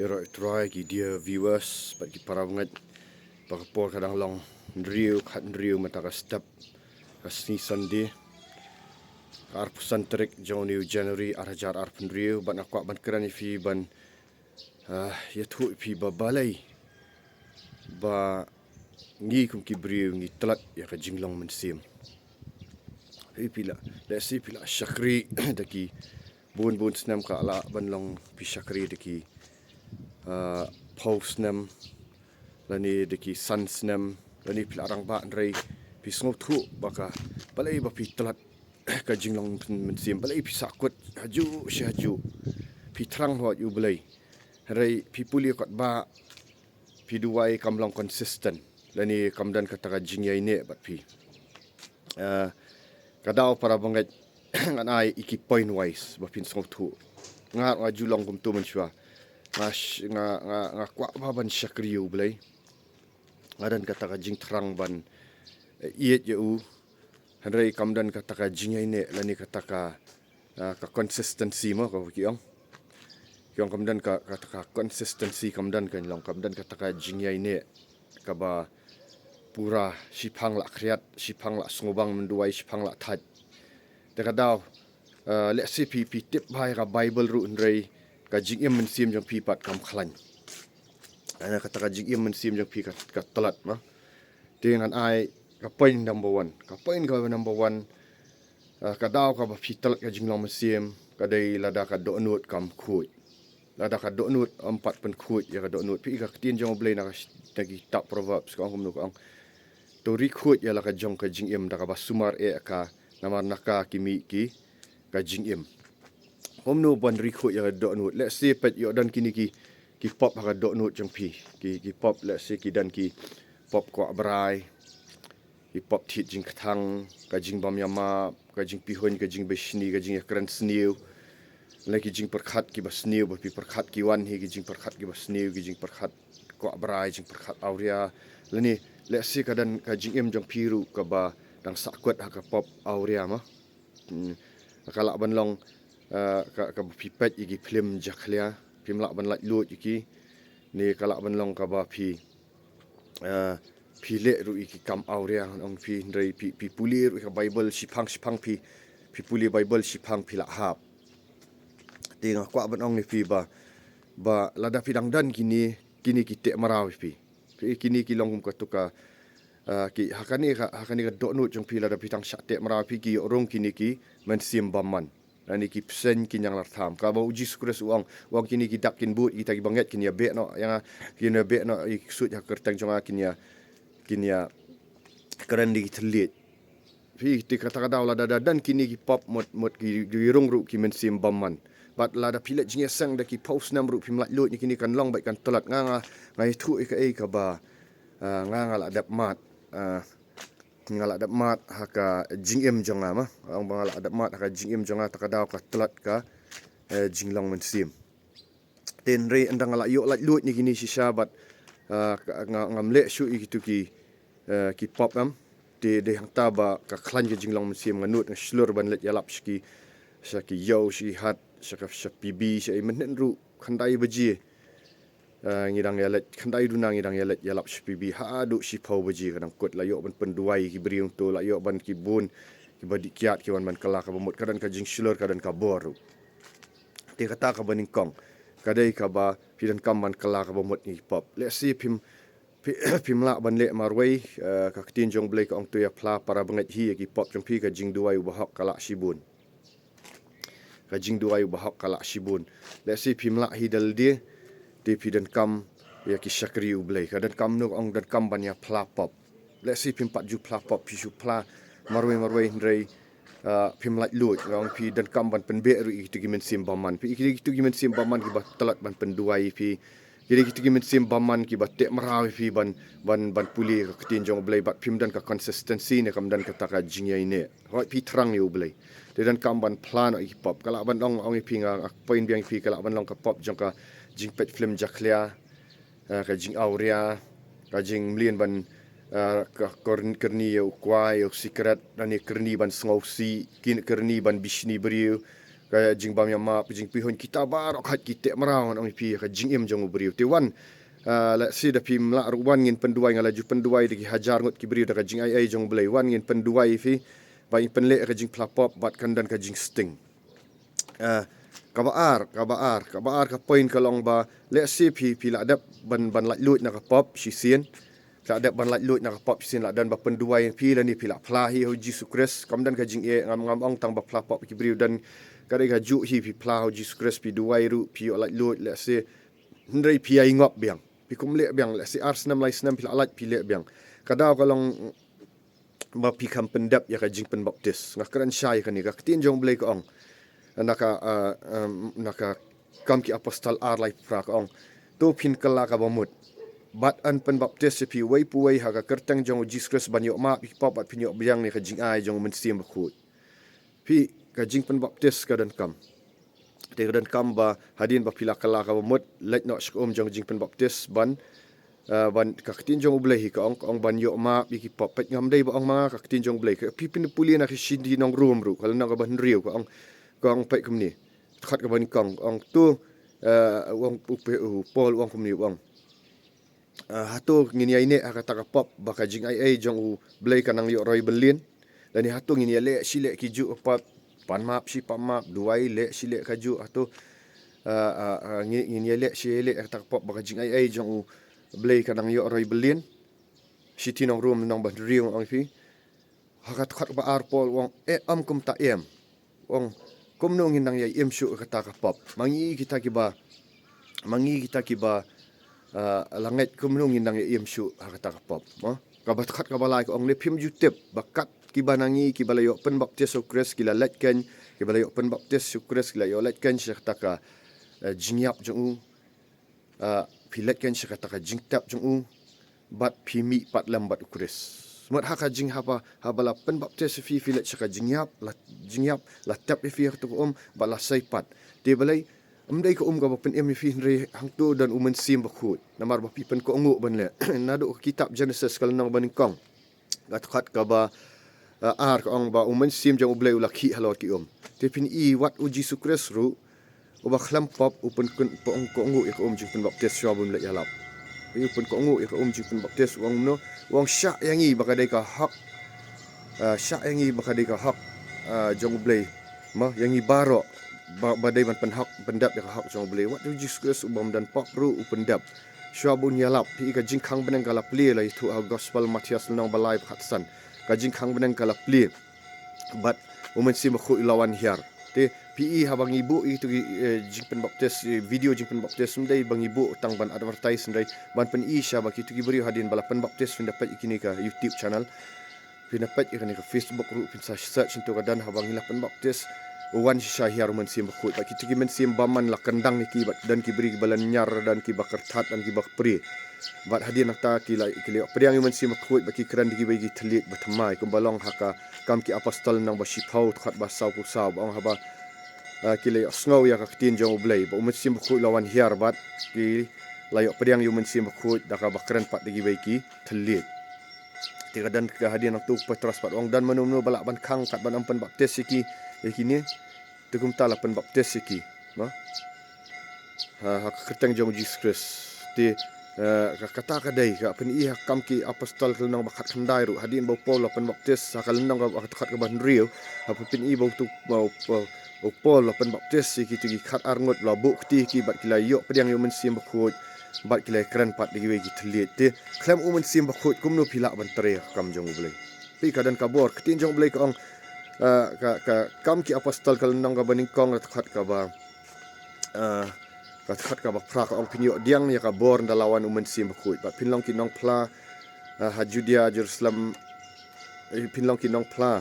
try ki dia viewers bagi para banget pakapor kadang long riu khat riu mata ka step ka season di arpusan trik January January arjar arpun riu ban akwa ban kerani fi ban ya thu fi babalai ba ngi kum ki briu ngi tlat ya ka jinglong mensim pila let's see pila shakri daki bun snam ka ala ban long pi shakri daki post nam lani deki sun snam lani pila arang ba rei pi sngo thu baka balai ba pi tlat ka jinglong mensim balai pi sakut haju pi trang ho yu balai rei pi puli kot ba pi duai kamlong consistent lani kamdan kata ka jingyai ne bat pi kadau para bangai nganai iki point wise ba pin sngo thu nga julong kum tu menchua nga kwa ban shakriu blai ngadan kata ka jing terang ban iet u handai kamdan kata ka jingai ne lani kata ka consistency mo ko kiong kamdan kata ka consistency kamdan kan long kamdan kata ka jingai ne ka ba pura sipang la kriat sipang la sngobang menduai sipang la that dekadaw let's see pi tip bai ka bible ru ndrei ka jingim mensim jong pi pat kam khlan ana kata ka jingim mensim jong pi ka talat ma dengan ai ka point number 1 ka point ka number 1 ka daw ka ba pi talat ka jinglong mensim ka dei lada ka donut kam khut lada ka donut 4 pen khut ya ka donut pi ka tin jong blai na ka tagi tak proverbs ka ngom nu ka to recruit ya la ka jong ka jingim da ka ba sumar ka namar naka kimi ki ka jingim homno ban recruit ya do nut let's say pet yo dan kini ki pop ha do nut jong pi ki pop let's say ki dan ki pop ko abrai ki pop thit jing khang ka jing bam yama ka jing pi hon ka jing besni ka jing kran sniu lagi jing perkhat ki basniu ba pi perkhat ki wan hi ki jing perkhat ki basniu ki jing perkhat ko abrai jing perkhat auria lani let's say ka dan ka jing em jong piru ka ba dang sakwat ha ka pop auria ma kala ban long ka pipet igi film jakhlia film la ban la lut iki ni kala ban long ka ba pi le ru iki kam auria ong pi ndrei pi puli ru ka bible sipang pi puli bible sipang pi la hap tinga kwa ban ong ni pi ba lada pidang dan kini ki te marau pi kini ki long ka tuka ki hakani ka donut jong pila da pitang sate merapi ki rong kini ki mensim baman ani ki psen kin yang lartham ka ba uji skures uang kini ki dakin but kita ki banget kin ya be no yang kin be no sut ya kertang jonga kin ya keren di telit pi ti kata kata la dan kini ki pop mot ki rong ru ki mensim baman bat la da pilet jing sang da ki post nam ru pim lat lut ni kini kan long bai kan telat nga ngai thu ka ba nga la dap mat ngala adat mat haka jingem jonga ma ang bangala adat mat haka jingem jonga takadaw ka tlat ka jinglong mensim ten re andang ala yo lat lut ni kini si sabat ngamle shu itu ki pop am de hang taba ka khlan ke jinglong mensim nganut nglur ban let yalap ski yo shi hat shapi bi shi menen ru khandai beji ngidang yalet khandai dunang ngidang yalet yalap shpibi ha du shipau beji kadang kot la yo ban penduai ki briung to la yo ban ki bun ki badi kiat ki wan ban kala ka bomot kadan ka jing shulur kadan ka boru te kata ka baning kong kadai ka ba pidan kam ban kala ka bomot ni pop let's see pim la ban le marwai ka tin jong blai ka ong to ya pla para bangat hi ki pop jong pi ka jing duai ba hak kala shibun ka jing duai ba hak kala shibun let's see pim la hi dal dia DP dan kam ya ki shakri ublai ka dan kam no ong dan kam ban ya pla pop let's see pim pat ju pla pop pisu pla marwai ndrei pim lat lut ong pi dan kam ban pen be ru itu gimen sim baman pi itu gimen sim baman ki ba talat ban penduai pi jadi itu gimen sim baman ki ba te marawi pi ban puli ka tin jong ublai bat pim dan ka consistency ne kam dan ka taka jingyai ne hoi pi terang ni ublai dan kam ban plan i pop kala ban ong pi nga point biang pi kala ban long ka pop jong ka jing pet film jaklia ka jing auria ka jing mlien ban ka kerni yo kwai yo secret dan kerni ban sngosi kin kerni ban bishni briu kaya jing bam yang ma jing pihon kita barok hat kita merawan ong pi ka jing im jong ubri te wan la si da pi mla wan ngin penduai ngalaju penduai digi hajar ngot kibri da ka jing ai jong blai wan ngin penduai fi ba in penle ka jing plapop bat kandan ka jing sting kabaar ka point kalong ba le si pi la dap ban la lut na ka pop si sien la dap ban la lut na ka pop sien la dan ba penduai pi la ni pi la plahi ho Jesus Christ kamdan ka jing e ngam ong tang ba plapop kibri dan kadai ka ju hi pi pla ho Jesus Christ pi duai ru pi la lut le si ndai pi ai ngop biang pi kum le biang le si Arsenal lai snam pi la lat pi le biang kadau kalong ba pi kam pendap ya ka jing pen baptis ngakran syai ka ni ka tin jong blai ko ong naka kam ki apostol ar lai pra ka ong to pin kala ka bamut bat an pen baptis pi wei pu wei ha ka kertang jong Jesus Christ ban yo ma pi pop bat pin yo biang ni ka jing ai jong men sim khut pi ka jing pen baptis ka dan kam te dan kam ba hadin ba pila kala ka bamut let no skom jong jing pen baptis ban ka tin jong blai hi ka ong ban yo ma bi ki pop pet ngam dei ba ong ma ka tin jong blai ka pi pin puli na ki shindi nong room ru kala na ka ban riu ka ong pet kum ni khat ka ban kong ong tu ong upe pol ong kum ni ong hatu ngini ai ne ka ta ka pop ba ka jing ai jong blai ka nang yo roi berlin dan ni hatu ngini le sile ki ju pop pan map si pam map duai le sile ka ju hatu ngini le sile ka ta ka pop ba ka jing ai jong blai ka nang yo roi berlin city nong room nong ban riu ong fi hakat khat ba ar pol wong am kum ta em wong kum no ngin nang ya em shu ka ta ka pop mangi kita ki ba langet kum no ngin nang ya em shu ka ta ka pop ka ba khat ka ba lai ko ong le phim youtube bakat ki ba nangi ki ba la yo pen baptis so kres ki la let ken ki ba la yo pen baptis so kres ki la yo let ken shi ta ka jingyap jong pilet kan syakata ka jingtap jong bat pimi pat lambat ukres mat haka jing haba habala pen baptis fi filet syaka jingyap la tap fi tu bala saipat de balai amdai ko ga pen em fi hre hangtu dan umen sim bakut namar ba pipen ko ngu ban le nadu kitab Genesis kal nang baning kong gat ka ba ar ko ong ba umen sim jong ublai ulaki halot ki te pin I wat uji sukres ru uba khlam pop upun kun po ko ngu ik jing pen baptis shobum le yalap i upun ko ngu ik jing pen baptis wong no wong sya yangi bakadai ka hak sya yangi bakadai ka hak jong blai ma yangi baro badai ban pen hak pendap ya hak jong blai wat Jesus Christ ubam dan pop ru upun dap shobun yalap pi ka jing khang benang kala pli lai tu gospel Matias nong balai khatsan ka jing khang benang kala pli but women sim khu ilawan hiar te PE habang ibu itu jingpen baptis video jingpen baptis mendai bang ibu tang ban advertise mendai ban pen isya baki tu gibri hadin balapan baptis fin dapat ikini ka YouTube channel fin dapat ikini ka Facebook ru fin search untuk kadan habang hilapan baptis wan syahir men sim khut baki tu men sim baman la kendang niki dan kibri balan nyar dan ki bakar that dan ki bak pri bat hadin nakta ki lai ki priang men sim khut baki kran digi bagi telit batmai kumbalong haka kam ki apostol nang basipau khat basau ku sab ong haba kile sngow ya ka tin jong blai ba umat sim khu lawan hiar bat ki layo priang yu men sim khu da ka bakran pat digi baiki telit tiga dan ka hadian tu petras pat ong dan menumnu balak ban khang kat ban ampan baptis siki yakini tegum tala pen baptis siki ma ha kertang jong Jesus Christ ti kata kadai ka pen I kam ki apostol kelnang bakat khandai ru hadin bau pol pen baptis sakal nang ka khat ka ban riu ha pen I bau tu bau Pol pen baptis ki tu khat arngot la bu ti ki bat kila yo pedang yo men sim bakhut bat kila kran pat digi we ki thlit te klam umen sim bakhut kumno phila ban tre kam jong blai pi kadan kabor ktin jong blai ka ong ka kam ki apostol kal nang ga baning kong khat ka ba khat ka ba phra ka ong pinyo diang ya ka bor dalawan umen sim bakhut bat pinlong ki nong phla ha Judea Jerusalem pinlong ki nong phla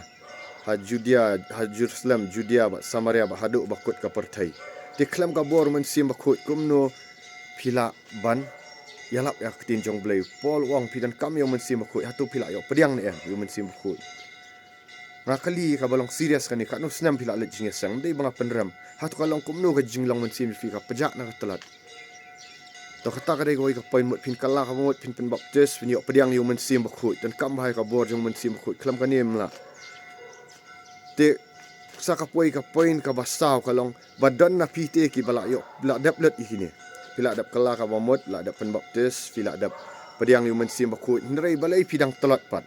Judea Jerusalem Judea ba Samaria ba haduk bakut ka pertai tiklam ka bor men sim bakut kumno phila ban yalap ya tin jong blai pol wong pidan kam yo men sim bakut hatu phila yo pediang ne yo men sim bakut rakali ka balong serious kani ka no snam phila le jing sang dei banga penram hatu kalong kumno ka jinglong men sim fi ka pejak na ka telat to kata ka dei ko ka point mot pin kala ka mot pin pen baptis pin yo pediang yo men sim bakut dan kam bahai ka bor jong men sim bakut klam kanim la te sa kapoi ka basau kalong badan na pite ki bala yo bla dap let ikini pila dap kala ka bamot la dap pen baptis pila dap padiang yu men sim bakut ndrei balai pidang telat pat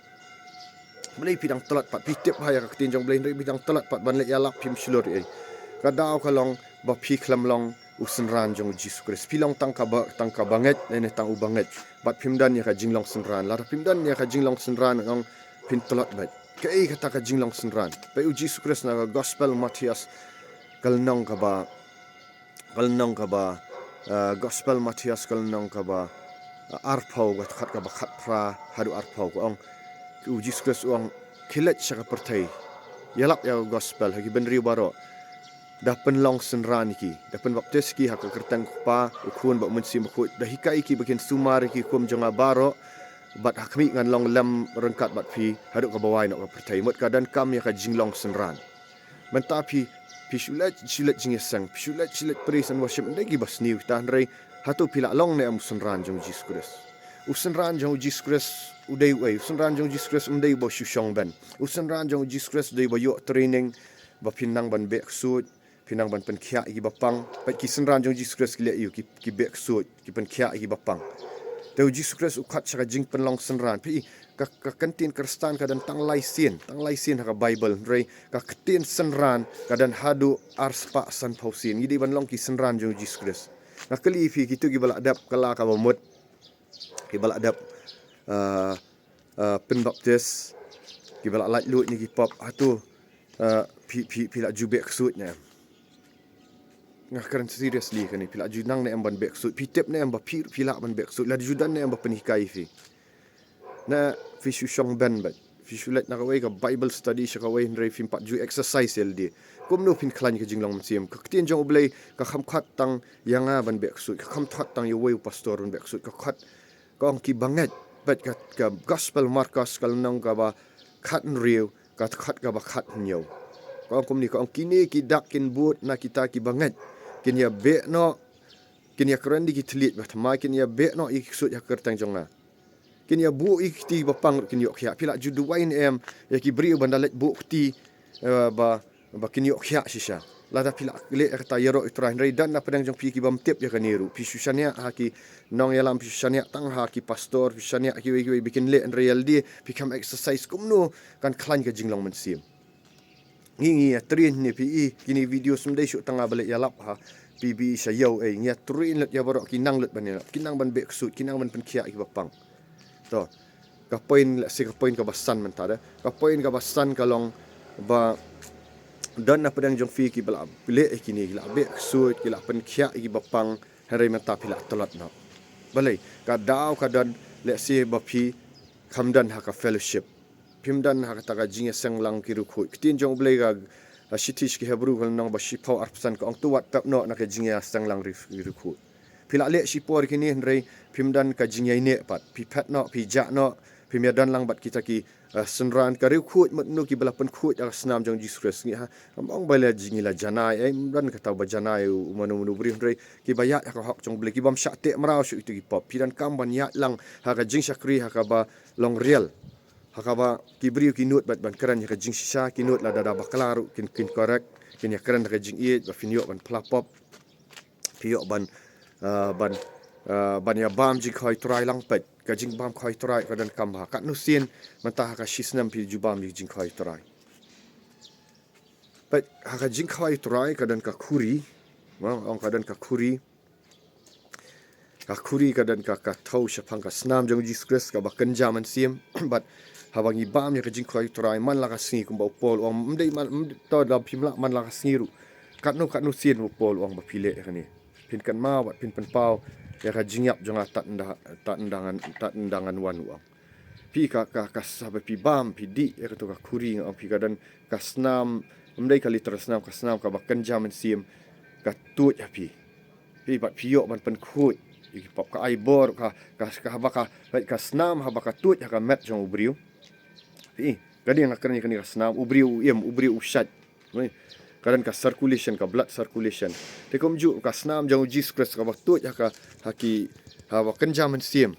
balai pidang telat pat pitip haya ka tinjong balai ndrei pidang telat pat ban le yalap pim shulur ei kadau kalong ba pi klam long usen ran jong Jesus Christ pilong tang ka banget ne tang u banget bat pimdan ya ka jinglong senran la pimdan ya ka jinglong senran ngong pin telat bat kei kata ka jinglong senran pe u Jesus Christ na gospel Matias kalnong ka ba gospel Matias kalnong ka ba arpau gat khat ka ba khat pra hadu arpau ko ong u Jesus Christ ong kilet sya ka pertai yalap ya gospel hagi benri baro dapen long senran ki dapen baptis ki hak kertang pa ukun ba mensim ko dahikai ki bakin sumar ki kum jonga baro bat hakmi ngan long lam rengkat bat pi haduk ka bawai nak ka pertai mot kadan kam ya ka jinglong senran mentapi pisulat jingesang pisulat praise and worship ndagi bas niu tan rei hatu pila long ne am senran jong Jesus Christ usenran jong Jesus Christ udai wei usenran jong Jesus Christ umdai bo shushong ben usenran jong Jesus Christ dei bo yo training ba pinang ban bek sut pinang ban pen khia gi bapang pat ki senran jong Jesus Christ ki le yu ki bek sut ki pen khia gi bapang teu Jesus Christ ukhat saka jing pen long senran pi ka kantin kristan ka dan tang lai sin ha Bible rei ka ketin senran ka dan hadu arspa san pausin gi ban long ki senran jong Jesus Christ na kali fi kitu gi bala dap kala ka bomot ki bala dap pen baptis ki bala light lut ni ki pop atu pi la jubek sutnya ngakaran seriously kan pila junang ne amban bek sut pitep ne amba pila ban bek sut la judan ne amba penikai fi na fi shong ben bat fi shulet na kawai ka Bible study sha kawai ndrei fi pat ju exercise ld kum no pin klan ka jinglong msiam ka tien jong oblei ka kham khat tang yanga ban bek sut ka kham that tang yowei pastor ban bek sut ka khat ka ong ki banget bat ka gospel Marcos kal nong ka ba khat riu ka khat ka ba khat nyo ka ong kum ni ka ong kini ki dak kin but na kita ki banget kin ya be no kin ya krandi ki tlit bat ma kin ya be no ik sut ya kertang jonga kin ya bu ik ti bapang kin yok ya pila judu wain em ya ki bri bandalet bu ti ba kin yok ya sisa la da pila le kata yero itrain rei dan na pedang jong pi ki bam tip ya kaniru pi susania ha ki nong yalam pi susania tang ha ki pastor pi susania ki we bikin le en real di pi kam exercise kumno kan klan ka jinglong mensim ngi ya trin ni pi kini video sumdai syuk tengah balik yalap ha pi sa yau ngi ya trin let ya barok kinang let ban kinang ban bek sut kinang ban pen khia ki bapang to ka point ka point ka basan mentada ka point ka basan kalong ba dan na pedang jong fi ki bala bile kini la bek sut ki la pen khia ki bapang hari mata pila tolat na balai ka daw ka dan le si ba pi khamdan ha ka fellowship pimdan ha ka jinge senglang ki rukhu tin jong blai ga shitish ki hebru kal nong ba shipau arpsan ka ong tuwat tap no na ka jinge senglang rukhu pila le shipor kini rei pimdan ka jinge ne pat pi phat no pi ja no pimdan lang bat kita ki senran ka rukhu matnu ki balapan khu ya snam jong Jesus Christ ngi ha ong bala jinge la janai dan ka taw ba janai manu bri rei ki ba ya ka hok jong blai ki bam sha te mrau shu itu ki pop pidan kam ban ya lang ha ka jing sakri ha ka ba long real hakaba kibriu kinut bat ban keran ka jing sisa kinut la dada baklaru kin korek kin ya keran ka jing iet ba finyo ban plapop pio ban ban ya bam jing khoi trai lang pet ka jing bam khoi trai ka dan kam ha kat nusin mantah ka shisnam pi jubam jing khoi trai pet ha ka jing khoi trai ka dan ka khuri ong ka dan ka khuri ka dan ka thau shapang ka snam jong Jesus Christ ka ba kanja man sim but habangi bam ya kajing khoi trai man la ka singi kum ba pol om mdei man to da pimla man la ka singiru katno sien mo pol ong ba pile kani pin kan ma wat pin pen pau ya ka jingyap jonga tat ndangan wan wa pi ka sabe pi bam pi di ya to ka khuri ong pi ka dan ka snam mdei ka liter snam ka ba kanja man sim ka tut ya pi bat pio man pen khut pop ka aibor ka snam habaka tut ya ka met jong ubriu kadi yang akan ni senam ubriu ushat kadang ka circulation ka blood circulation te komju ka senam jang Jesus Christ ka batut ya ka haki ha ba kenjaman sim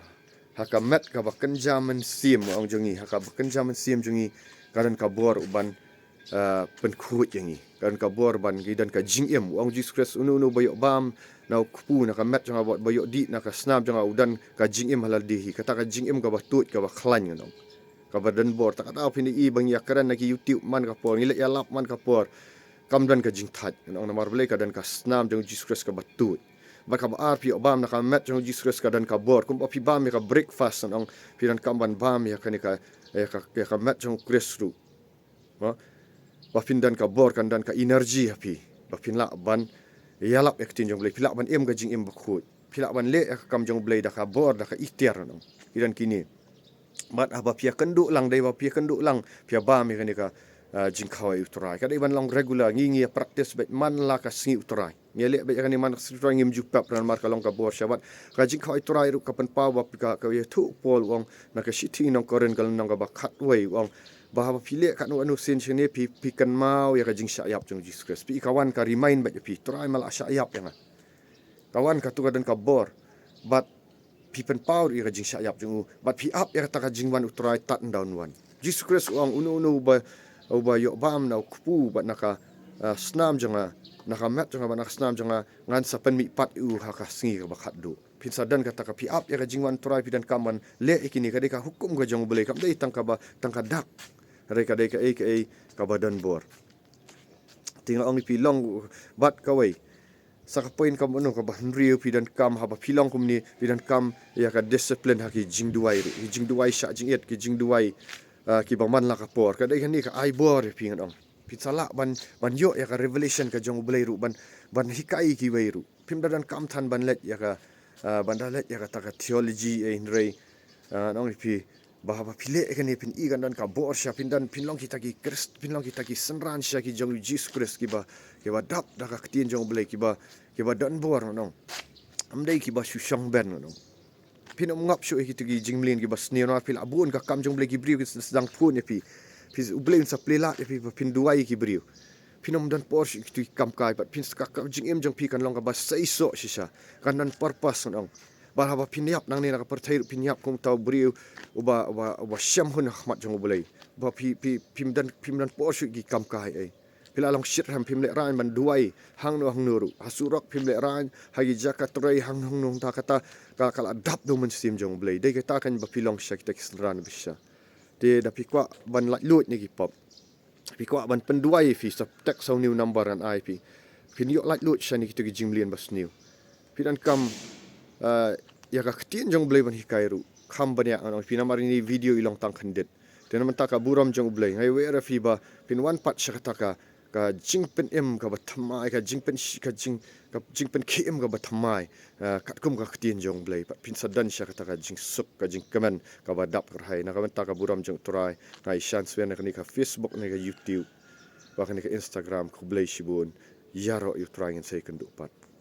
ha ka met ka ba kenjaman sim ong jongi ha ka ba kenjaman sim jongi kadang ka bor uban penkut yang ni kan ka bor ban gi dan ka jingem wang Jesus Christ unu bayok bam na kupu na ka met jang abot bayok di na ka snap jang udan ka jingem halal dihi kata ka jingem ka batut ka baklan ngano ka badan bor tak tahu pini i bang ya karan nagi YouTube man ka por ngilek ya lap man ka por kam dan ka jing that ngano na marble ka dan ka snap jang Jesus Christ ka batut ba ka ar pi obam na ka met jang Jesus Christ ka dan ka bor kum pi bam ka breakfast ngano piran kam ban bam ya ka ka met jang Christ ru bapin dan ka bor kan dan ka energi api bapin lak ban yalap ek tin jong blai pilak ban em gajing em bakhut pilak ban le ek kam jong blai da ka bor da ka itiar no idan kini mat aba pia kenduk lang dai ba pia kenduk lang pia ba mi kan ka jing khawai uturai ka dai ban long regular ngi practice bet man la ka singi uturai ngele bet kan man uturai ngim jupap ran mar ka long ka bor syabat ka jing khawai uturai ru ka pen pa ba ka ye tu pol wong na ka shiti nong koren kal nong ka ba khat wei wong bahawa pilih kat anu sen sini pi kan mau ya kajing syayap jong Jesus Christ pi kawan ka remind ba pi try mal syayap yang kawan ka tu dan ka bor but pi pen power ya kajing syayap jong but pi up ya kata kajing wan utrai tat down wan Jesus Christ uang unu ba yo bam na kupu ba naka snam janga naka mat janga ba naka snam janga ngan sa pen mi pat u ha ka singi ka bakhat do pinsadan kata ka pi up ya kajing wan try pi dan kaman le ikini kadai ka hukum ka jong boleh kam dai tangka dak reka ka badan bor tinggal ong pilong bat kawai saka poin kam ono ka bahriu pidan kam haba pilong kum ni pidan kam ya ka discipline haki jing duai sha jing et ki jing duai ki bangman la ka por ka dai ni ka ai bor pingan ong pitsala ban yo ya ka revelation ka jong blai ru ban hikai ki wei ru pimdadan kam than ban let ya ka bandalet ya ka ta ka theology in rei ong pi bahawa pilih kan ni pin ikan dan ka bor sya pindan pinlong kita ki senran sya ki jong Jesus Christ ki ba dap da ka ktien jong blai ki ba dan bor nong amdai ki ba syang ben nong pinom ngap syu ki ti jingmlin ki ba sni no pil abun ka kam jong blai ki briu ki sedang pun pi ublein sa plela pi pin duai ki briu pinom dan por ki tu kam kai pat pin ka jing em jong pi kan long ka ba saiso sisa kan dan purpose nong bahawa piniap nang ni nak percaya piniap kum tahu beriu uba syam hun ahmat jong boleh ba pimdan posu gi kam kai ai pila long shit ham pimle ran ban duai hang nuru hasurok pimle ran hagi jakat rai hang nung ta kata kala dap do men sim jong boleh dei kata kan ba pilong syak tek ran bisa de da pikwa ban lut ni gi pop pikwa ban penduai fi sap tek sau new number an IP pin yok lut shani ki gi jimlian bas new pidan kam ya ka ktien jong blai ban hikairu kham ban ya an pinamar ni video ilong tang khandet ten man ta ka buram jong blai ngai we ra fi ba pin wan pat shakata ka jingpen em ka bathamai ka jingpen km ka bathamai katkum ka ktien jong blai pat pin sadan shakata ka jing sup ka jing kaman ka badap kerhai na ka man ta ka buram jong turai ngai chance wen ka Facebook ni ka YouTube ba ka Instagram ku blai shibun yaro yu turai ngan sai kenduk pat